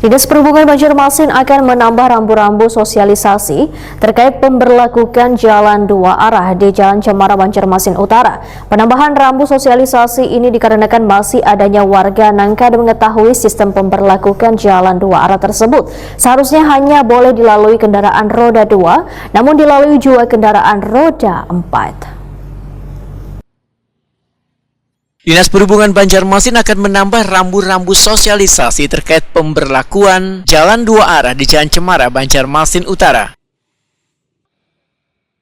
Dinas Perhubungan Banjarmasin akan menambah rambu-rambu sosialisasi terkait pemberlakuan jalan dua arah di Jalan Cemara Banjarmasin Utara. Penambahan rambu sosialisasi ini dikarenakan masih adanya warga nangka dan mengetahui sistem pemberlakuan jalan dua arah tersebut. Seharusnya hanya boleh dilalui kendaraan roda 2, namun dilalui juga kendaraan roda 4. Dinas Perhubungan Banjarmasin akan menambah rambu-rambu sosialisasi terkait pemberlakuan jalan dua arah di Jalan Cemara, Banjarmasin Utara.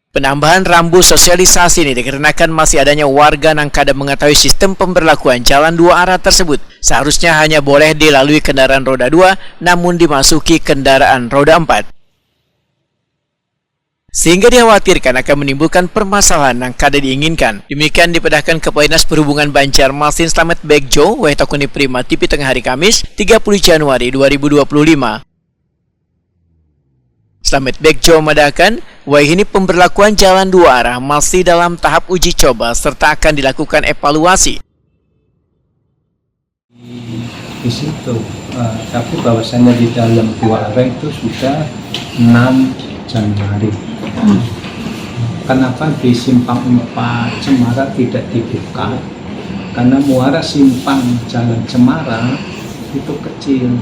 Penambahan rambu sosialisasi ini dikarenakan masih adanya warga yang kadang mengetahui sistem pemberlakuan jalan dua arah tersebut. Seharusnya hanya boleh dilalui kendaraan roda 2, namun dimasuki kendaraan roda 4. Sehingga dikhawatirkan akan menimbulkan permasalahan yang kada diinginkan. Demikian dipedahkan Kepala Dinas Perhubungan Banjarmasin Slamet Begjo, Waitakuni Prima TV tengah hari Kamis, 30 Januari 2025. Slamet Begjo memadakan, ini pemberlakuan jalan dua arah masih dalam tahap uji coba serta akan dilakukan evaluasi. Di situ, tapi bahwasannya di dalam dua arah itu sudah 6 Januari. Kenapa di Simpang 4 Cemara tidak dibuka? Karena muara simpang Jalan Cemara itu kecil.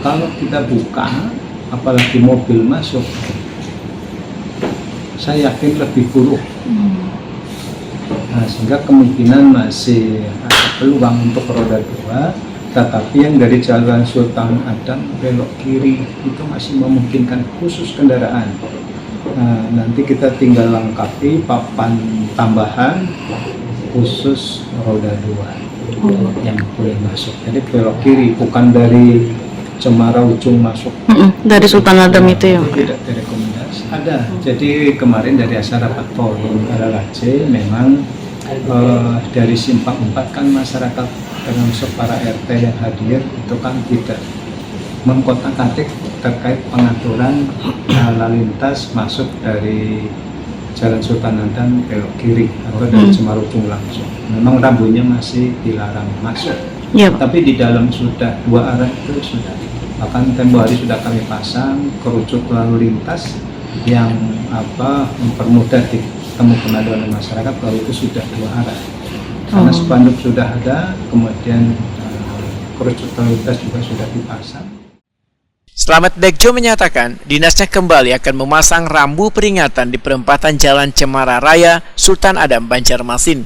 Kalau kita buka, apalagi mobil masuk, saya yakin lebih buruk. Nah, sehingga kemungkinan masih ada peluang untuk roda 2, tetapi yang dari Jalan Sultan Adam belok kiri itu masih memungkinkan khusus kendaraan. Nah, nanti kita tinggal lengkapi papan tambahan khusus roda 2 yang boleh masuk. Jadi belok kiri, bukan dari Cemara ujung masuk. Dari Sultan Adam itu ya? Tidak direkomendasi. Ada. Jadi kemarin dari acara patroli LLAC memang dari Simpang 4 kan masyarakat termasuk para RT yang hadir itu kan tidak mengkotak-atik terkait pengaturan lalu lintas masuk dari Jalan Sultan Adam belok kiri atau dari Cemara ujung langsung. Memang rambunya masih dilarang masuk. Tapi di dalam sudah dua arah itu sudah. Bahkan tempo hari sudah kami pasang kerucut lalu lintas yang mempermudah ditemukan oleh masyarakat bahwa itu sudah dua arah. Karena spanduk sudah ada, kemudian kerucut lalu lintas juga sudah dipasang. Slamet Begjo menyatakan, dinasnya kembali akan memasang rambu peringatan di perempatan Jalan Cemara Raya, Sultan Adam, Banjarmasin.